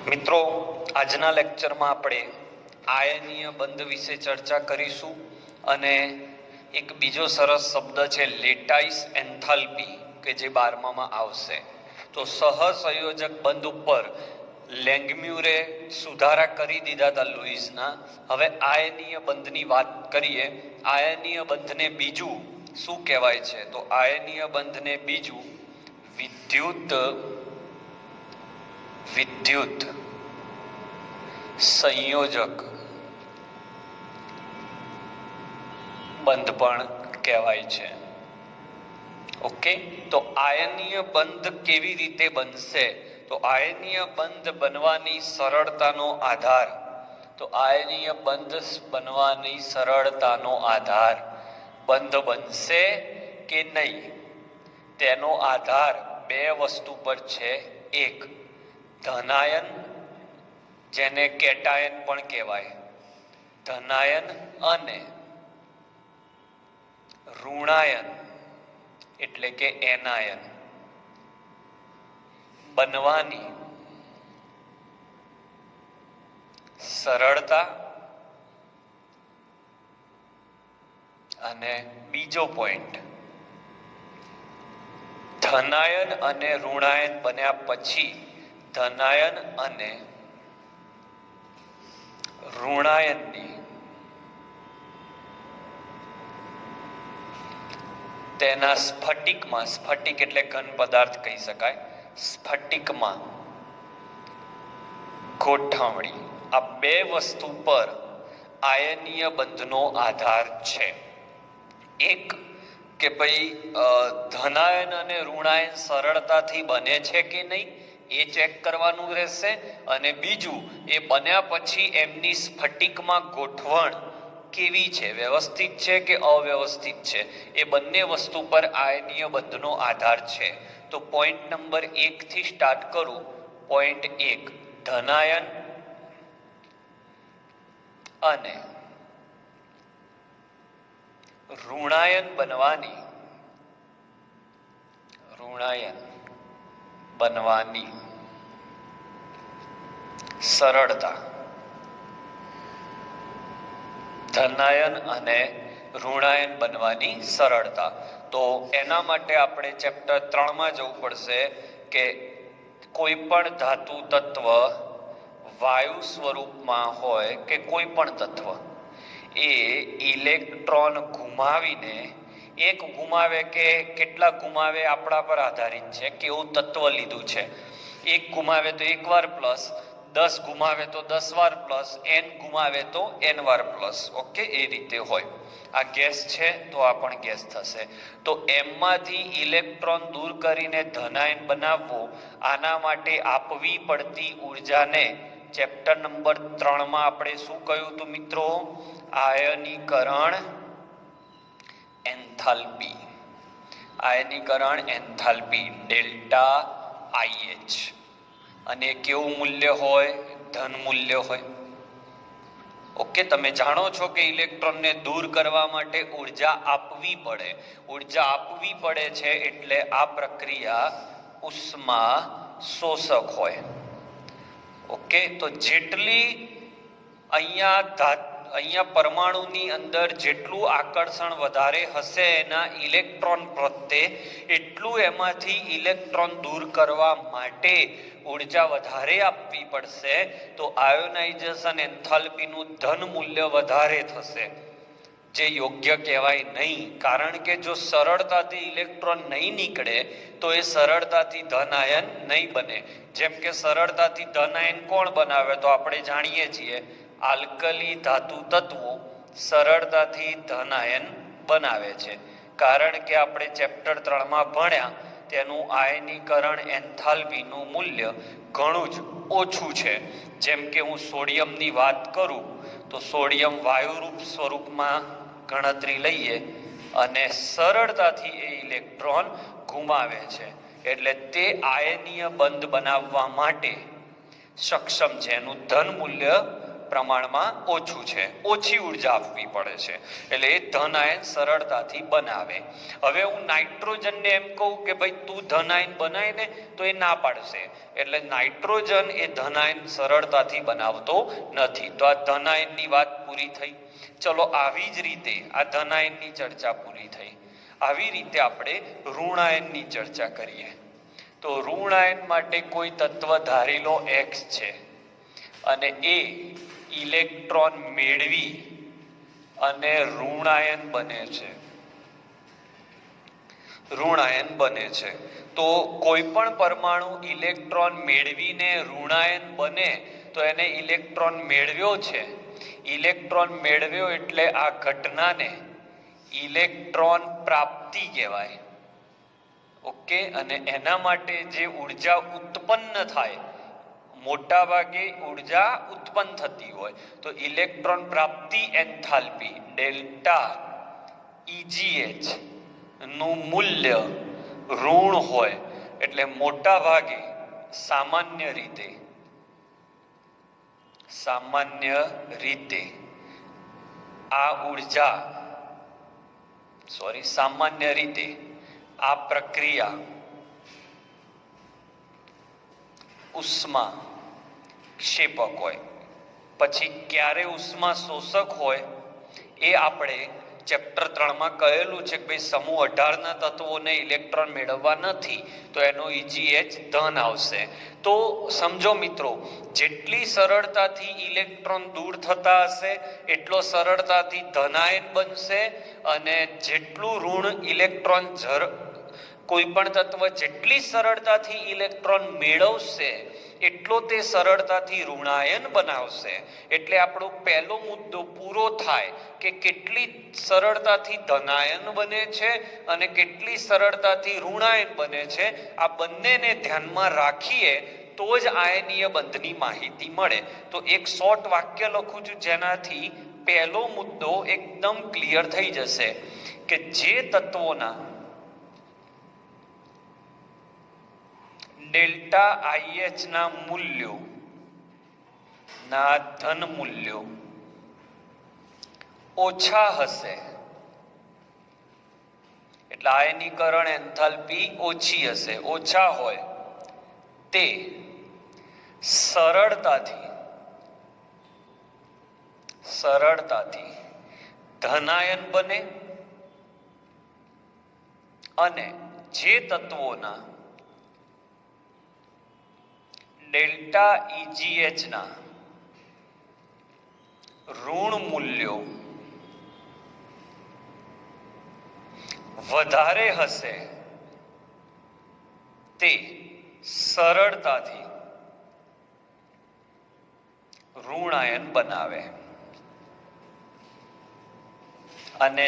મિત્રો, આજના લેક્ચરમાં આપણે આયનીય બંધ વિશે ચર્ચા કરીશું અને એક બીજો સરસ શબ્દ છે લેટાઇસ એન્થાલ્પી કે જે 12માં આવશે. તો સહસંયોજક બંધ ઉપર લેંગમ્યુરે સુધારા કરી દીધા હતા લુઈસના. હવે આયનીય બંધની વાત કરીએ. આયનીય બંધને બીજું શું કહેવાય છે? તો આયનીય બંધને બીજું વિદ્યુત સંયોજક બંધ પણ કહેવાય છે. ઓકે, તો આયનીય બંધ કેવી રીતે બનશે? તો આયનીય બંધ બનવાની સરળતાનો આધાર બંધ બનશે કે નહીં તેનો આધાર બે વસ્તુ પર છે. એક, ધનાયન, જેને કેટાયન પણ કહેવાય, ધનાયન, અને ઋણાયન એટલે કે એનાયન બનવાની સરળતા. અને બીજો પોઈન્ટ, ધનાયન અને ઋણાયન બન્યા પછી ધનાયન અને ઋણાયનની તેના સ્ફટિકમાં, સ્ફટિક એટલે ઘન પદાર્થ કહી શકાય, સ્ફટિકમાં ગોઠવણી, આ બે વસ્તુ પર આયનીય બંધનો આધાર છે. એક કે ભાઈ ધનાયન અને ઋણાયન સરળતાથી બને છે કે નહીં એ ચેક કરવાનું રહેશે. અને બીજું, એ બન્યા પછી એમની સ્ફટિકમાં ગોઠવણ કેવી છે, વ્યવસ્થિત છે કે અવ્યવસ્થિત છે, એ બંને વસ્તુ પર આયનીય બંધનો આધાર છે. તો પોઈન્ટ નંબર 1 થી સ્ટાર્ટ કરું. પોઈન્ટ 1, ધનાયન અને ઋણાયન બનવાની સરળતા. ધનાયન અને ઋણાયન બનવાની સરળતા. તો એના માટે આપણે ચેપ્ટર 3માં જવું પડશે કે કોઈ પણ ધાતુ તત્વ વાયુ સ્વરૂપમાં હોય કે કોઈ પણ તત્વ એ ઇલેક્ટ્રોન ગુમાવીને, એક ગુમાવે કે કેટલા ગુમાવે આપણા પર આધારિત છે, કેવું તત્વ લીધું છે. એક ગુમાવે તો એક વાર પ્લસ, 10 ગુમાવે તો 10 વાર પ્લસ, n ગુમાવે તો n વાર પ્લસ. ઓકે, એ રીતે હોય. આ ગેસ છે તો આ પણ ગેસ થશે. તો એમમાંથી ઇલેક્ટ્રોન દૂર કરીને ધનાયન બનાવવું, આના માટે આપવી પડતી ઉર્જાને ચેપ્ટર નંબર 3માં આપણે શું કહ્યું હતું મિત્રો? આયનીકરણ એન્થાલ્પી. આયનીકરણ એન્થાલ્પી ડેલ્ટા IH. અને કેવું મૂલ્ય હોય? ધન મૂલ્ય હોય. ઓકે, તમે જાણો છો કે ઇલેક્ટ્રોનને દૂર કરવા માટે ઉર્જા આપવી પડે. ઉર્જા આપવી પડે છે એટલે આ પ્રક્રિયા ઉષ્મા શોષક હોય. ઓકે, તો જેટલી અહીંયા પરમાણુની અંદર જેટલું આકર્ષણ વધારે હશે એના ઇલેક્ટ્રોન પ્રત્યે, એટલું એમાંથી ઇલેક્ટ્રોન દૂર કરવા માટે ઉર્જા વધારે આપવી પડશે. તો આયોનાઇઝેશન એન્થાલ્પીનું ધન મૂલ્ય વધારે થશે, જે યોગ્ય કહેવાય નહીં. કારણ કે જો સરળતાથી ઇલેક્ટ્રોન નહીં નીકળે તો એ સરળતાથી ધન આયન નહીં બને. જેમ કે સરળતાથી ધન આયન કોણ બનાવે? તો આપણે જાણીએ છીએ, આલ્કલી ધાતુ તત્વો સરળતાથી ધન આયન બનાવે છે. કારણ કે આપણે ચેપ્ટર 3માં ભણ્યા, તેનું આયનીકરણ એન્થાલ્પીનું મૂલ્ય ઘણું જ ઓછું છે. જેમ કે હું સોડિયમની વાત કરું તો સોડિયમ વાયુરૂપ સ્વરૂપમાં ગણતરી લઈએ અને સરળતાથી એ ઇલેક્ટ્રોન ગુમાવે છે. એટલે તે આયનીય બંધ બનાવવા માટે સક્ષમ છે. એનું ધન મૂલ્ય પ્રમાણમાં ઓછું છે, ઓછી ઉર્જા આપવી પડે છે, એટલે એ ધન આયન સરળતાથી બનાવે. હવે હું નાઇટ્રોજનને એમ કહું કે ભાઈ તું ધન આયન બનાય ને, તો એ ના પાડશે, એટલે નાઇટ્રોજન એ ધન આયન સરળતાથી બનાવતો નથી. તો આ ધન આયનની વાત પૂરી થઈ. ચલો આવી જ રીતે આ ધન આયનની ચર્ચા પૂરી થઈ. આવી રીતે આપણે ઋણ આયનની ચર્ચા કરીએ. તો ઋણ આયન માટે કોઈ તત્વ ધારી લો X છે અને એ ઇલેક્ટ્રોન મેળવી અને ઋણ આયન બને છે. ઋણ આયન બને છે. તો કોઈ પણ પરમાણુ ઇલેક્ટ્રોન મેળવીને ઋણાયન બને તો એને ઇલેક્ટ્રોન મેળવ્યો છે. ઇલેક્ટ્રોન મેળવ્યો એટલે આ ઘટનાને ઇલેક્ટ્રોન પ્રાપ્તિ કહેવાય. ઓકે, અને એના માટે જે ઉર્જા ઉત્પન્ન થાય, મોટા ભાગે ઉર્જા ઉત્પન્ન થતી હોય, તો ઇલેક્ટ્રોન પ્રાપ્તિ એન્થાલ્પી ડેલ્ટા EGH નું મૂલ્ય ઋણ હોય. એટલે મોટા ભાગે સામાન્ય રીતે આ ઉર્જા સામાન્ય રીતે આ પ્રક્રિયા ઉષ્મા ક્ષેપક હોય. પછી ક્યારે ઉષ્મા શોષક હોય એ આપણે ચેપ્ટર 3 માં કહેલું છે કે ભાઈ સમૂહ 18 ના તત્વોને ઇલેક્ટ્રોન મેળવવા નથી, તો એનો EGH ધન આવશે. તો સમજો મિત્રો, જેટલી સરળતાથી ઇલેક્ટ્રોન દૂર થતા હશે એટલો સરળતાથી ધનાયન બનશે, અને જેટલું ઋણ ઇલેક્ટ્રોન કોઈ પણ તત્વ જેટલી સરળતાથી ઇલેક્ટ્રોન મેળવશે એટલો તે સરળતાથી ઋણાયન બનાવશે. એટલે આપણો પહેલો મુદ્દો પૂરો થાય કે કેટલી સરળતાથી ધનાયન બને છે અને કેટલી સરળતાથી ઋણાયન બને છે. આ બંનેને ધ્યાનમાં રાખીએ તો જ આયનીય બંધની માહિતી મળે. તો એક શોર્ટ વાક્ય લખું છું જેનાથી પહેલો મુદ્દો એકદમ ક્લિયર થઈ જશે કે જે તત્વોના ડેલ્ટા IH ના મૂલ્યો ના ધન મૂલ્યો ઓછા હશે, એટલે આયનીકરણ એન્થાલ્પી ઓછી હશે, ઓછા હોય, તે સરળતાથી ધનાયન બને. અને જે તત્વોના ડેલ્ટા EGH ના ઋણ મૂલ્યો વધારે હશે તે સરળતાથી ઋણાયન બનાવે. અને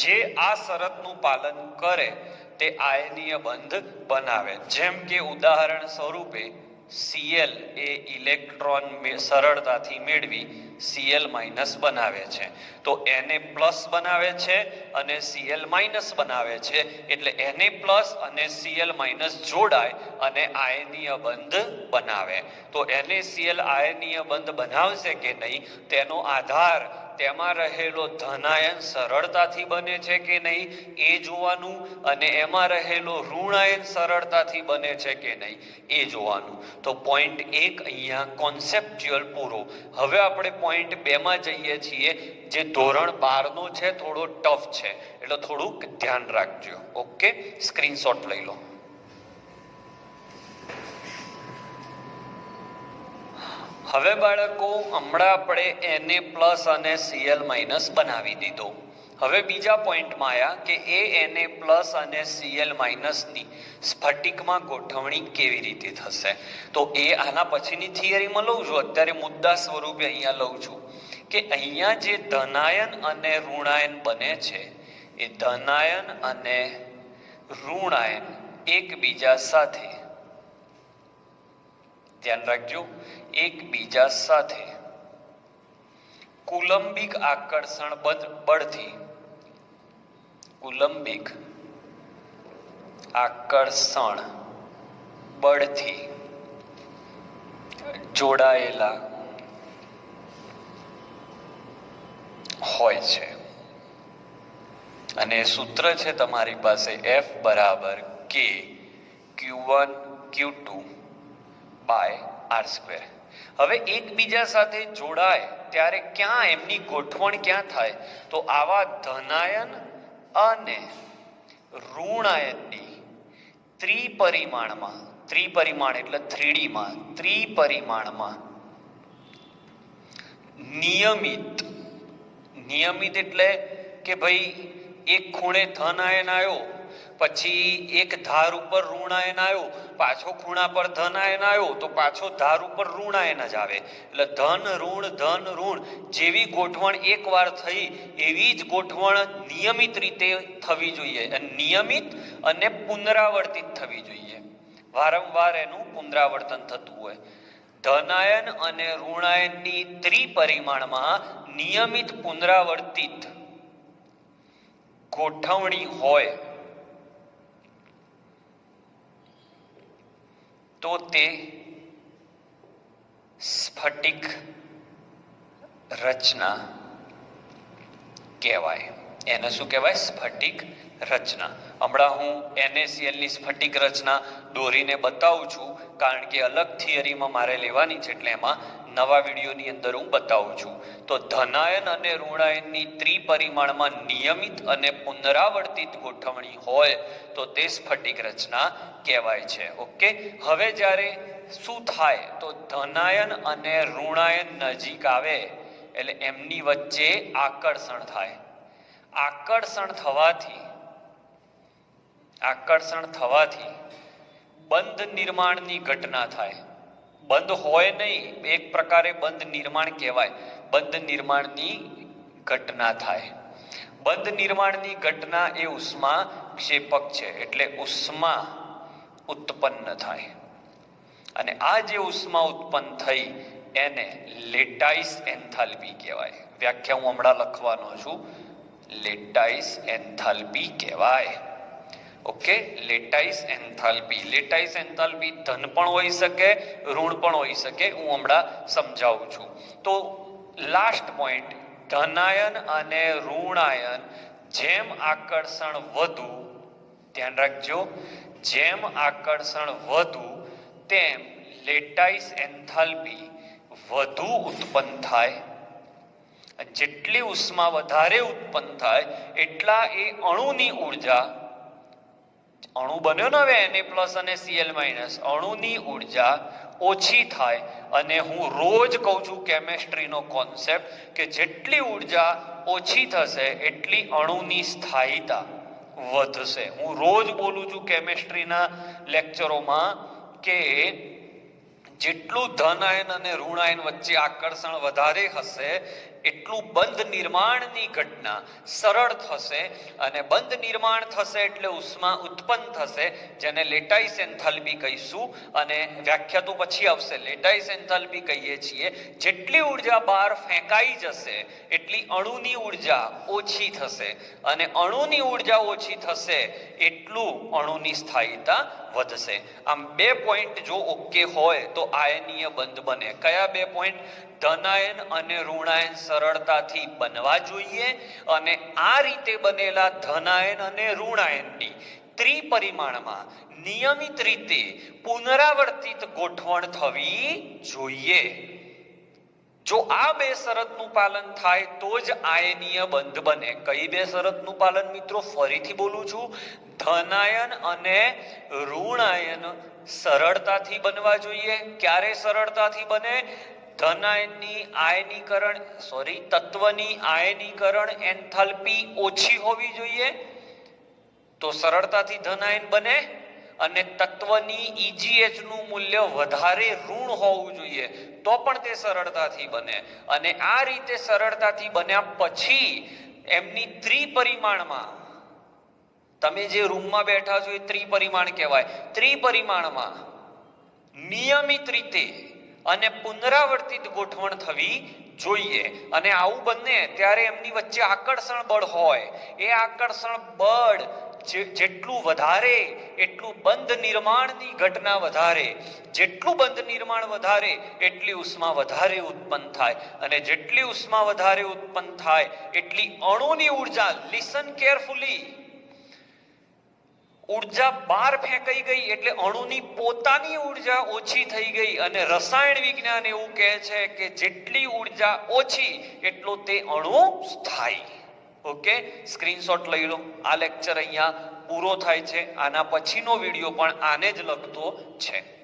જે આ શરતનું પાલન કરે તે આયનીય બંધ બનાવે. જેમ કે ઉદાહરણ સ્વરૂપે Cl એ ઇલેક્ટ્રોન સરળતાથી મેળવી Cl- બનાવે છે, તો Na+ બનાવે છે અને Cl- બનાવે છે, એટલે Na+ અને Cl- જોડાય અને આયનીય બંધ બનાવે. તો NaCl આયનીય બંધ બનાવશે કે નહીં તેનો આધાર તેમાં રહેલો ધનાયન સરળતાથી બને છે કે નહીં એ જોવાનું, અને એમાં રહેલો ઋણાયન સરળતાથી બને છે કે નહીં એ જોવાનું. તો પોઈન્ટ 1 અહીંયા કોન્સેપ્ચ્યુઅલ પૂરો. હવે આપણે પોઈન્ટ 2 માં જઈએ છીએ, જે ધોરણ 12 નો છે, થોડો ટફ છે, એટલે થોડુંક ધ્યાન રાખજો. ઓકે, સ્ક્રીનશોટ લઈ લો. હવે બાળકો, હમણાં આપણે Na+ અને Cl- બનાવી દીધો. હવે બીજા પોઈન્ટમાં આવ્યા કે એ Na+ અને Cl- ની સ્ફટિકમાં ગોઠવણી કેવી રીતે થશે. તો એ આના પછીની થિયરીમાં લઉં છું, અત્યારે મુદ્દા સ્વરૂપે અહીંયા લઉં છું કે અહીંયા જે ધનાયન અને ઋણાયન બને છે એ ધનાયન અને ઋણાયન એકબીજા સાથે, ધ્યાન રાખજો, એકબીજા સાથે કુલંબિક આકર્ષણ બળથી જોડાયેલા હોય છે. અને સૂત્ર છે તમારી પાસે F બરાબર K Q1 Q2 by R². હવે એકબીજા સાથે જોડાય ત્યારે ક્યાં એમની ગોઠવણ ક્યાં થાય? તો આવા ધનાયન અને ઋણાયનની ત્રિપરિમાણમાં, ત્રિપરિમાણ એટલે 3D માં, ત્રિપરિમાણમાં નિયમિત, નિયમિત એટલે કે ભાઈ એક ખૂણે ધન આયન આવ્યો, પછી એક ધાર ઉપર ઋણાયન આવ્યો, પાછો ખૂણા પર ધન આયન આવ્યો તો પાછો ધાર ઉપર ઋણાયન જ આવે. એટલે ધન ઋણ જેવી ગોઠવણ એકવાર થઈ એવી જ ગોઠવણ નિયમિત રીતે થવી જોઈએ. નિયમિત અને પુનરાવર્તિત થવી જોઈએ, વારંવાર એનું પુનરાવર્તન થતું હોય. ધનાયન અને ઋણાયનની ત્રિપરિમાણમાં નિયમિત પુનરાવર્તિત ગોઠવણી હોય તો તે સ્ફટિક રચના કહેવાય. એને શું કહેવાય? સ્ફટિક રચના. હમણાં હું NaCl ની સ્ફટિક રચના દોરીને બતાવું છું, કારણ કે અલગ થિયરીમાં મારે લેવાની છે, એટલે એમાં નવા વિડીયોની અંદર હું બતાવું છું. તો ધનાયન અને ઋણાયનની ત્રિપરિમાણમાં નિયમિત અને પુનરાવર્તિત ગોઠવણી હોય તો તે સ્ફટિક રચના કહેવાય છે. ઓકે, હવે જ્યારે શું થાય તો ધનાયન અને ઋણાયન નજીક આવે એટલે એમની વચ્ચે આકર્ષણ થાય. આકર્ષણ થવાથી બંધ નિર્માણની ઘટના થાય. બંધ હોય નહીં, એક પ્રકારે બંધ નિર્માણ કહેવાય. બંધ નિર્માણની ઘટના થાય. બંધ નિર્માણની ઘટના એ ઉષ્મા ક્ષેપક છે, એટલે ઉષ્મા ઉત્પન્ન થાય. અને આ જે ઉષ્મા ઉત્પન્ન થઈ એને લેટાઇસ એન્થાલ્પી કહેવાય. વ્યાખ્યા હું હમણાં લખવાનો છું. લેટાઇસ એન્થાલ્પી કહેવાય. Okay, lattice enthalpy. Lattice enthalpy ધન પણ હોઈ શકે, ઋણ પણ હોઈ શકે. હું હમણાં સમજાવું છું. તો લાસ્ટ પોઈન્ટ, ધનાયન અને ઋણાયન જેમ આકર્ષણ વધુ, ધ્યાન રાખજો, જેમ આકર્ષણ વધુ તેમ લેટાઇસ એન્થાલ્પી વધુ ઉત્પન્ન થાય. જેટલી ઉષ્મા વધારે ઉત્પન્ન થાય એટલા એ અણુની ઉર્જા, અણુ બન્યો ને હવે Na+ અને Cl-, અણુની ઉર્જા ઓછી થાય. અને હું રોજ કહું છું કેમેસ્ટ્રીનો કોન્સેપ્ટ કે જેટલી ઉર્જા ઓછી થશે એટલી અણુની સ્થાયીતા વધશે. હું રોજ બોલું છું કેમેસ્ટ્રીના લેક્ચરોમાં કે જેટલું ધનાયન અને ઋણાયન વચ્ચે આકર્ષણ વધારે હશે એટલું બંધ નિર્માણની ઘટના સરળ થશે. અને બંધ નિર્માણ થશે એટલે ઉષ્મા ઉત્પન્ન થશે, જેને લેટાઇસ એન્થાલ્પી કહીશું. અને વ્યાખ્યા તો પછી આવશે. લેટાઇસ એન્થાલ્પી કહીએ છીએ જેટલી ઉર્જા બહાર ફેંકાઈ જશે એટલી અણુની ઉર્જા ઓછી થશે. અને અણુની ઉર્જા ઓછી થશે એટલું અણુની સ્થાયીતા વધશે. આમ 2 પોઈન્ટ જો ઓકે હોય તો આયનીય બંધ બને. કયા 2 પોઈન્ટ? ધનાયન અને ઋણાયન સરળતાથી બનવા જોઈએ, અને આ રીતે બનેલા ધનાયન અને ઋણાયનની ત્રિપરિમાણમાં નિયમિત રીતે પુનરાવર્તિત ગોઠવણ થવી જોઈએ. જો આ 2 શરતનું પાલન થાય તો જ આયનીય બંધ બને. કઈ 2 શરતનું પાલન મિત્રો? ફરીથી બોલું છું, ધનાયન અને ઋણાયન સરળતાથી બનવા જોઈએ. ક્યારે સરળતાથી બને? ધનાયનની આયનીકરણ તત્વની આયનીકરણ એન્થાલ્પી ઓછી હોવી જોઈએ તો સરળતાથી ધનાયન બને. અને તત્વની EgH નું મૂલ્ય વધારે ઋણ હોવું જોઈએ તો પણ તે સરળતાથી બને. અને આ રીતે સરળતાથી બન્યા પછી એમની ત્રિપરિમાણમાં, તમે જે રૂમમાં બેઠા છો એ ત્રિપરિમાણ કહેવાય, ત્રિપરિમાણમાં નિયમિત રીતે અને પુનરાવર્તિત ગોઠવણ થવી જોઈએ. અને આવું બને ત્યારે એમની વચ્ચે આકર્ષણ બળ હોય. એ આકર્ષણ બળ જેટલું વધારે એટલું બંધ નિર્માણની ઘટના વધારે, જેટલું બંધ નિર્માણ વધારે એટલી ઉષ્મા વધારે ઉત્પન્ન થાય, અને જેટલી ઉષ્મા વધારે ઉત્પન્ન થાય એટલી અણુની ઉર્જા, લિસન કેરફુલી, ઉર્જા બહાર ફેંકાઈ ગઈ એટલે અણુની પોતાની ઉર્જા ઓછી થઈ ગઈ. અને રસાયણ વિજ્ઞાન એવું કહે છે કે જેટલી ઉર્જા ઓછી એટલો તે અણુ સ્થાયી. ઓકે, સ્ક્રીનશોટ લઈ લો. આ લેક્ચર અહીંયા પૂરો થાય છે. આના પછીનો વિડીયો પણ આને જ લગતો છે.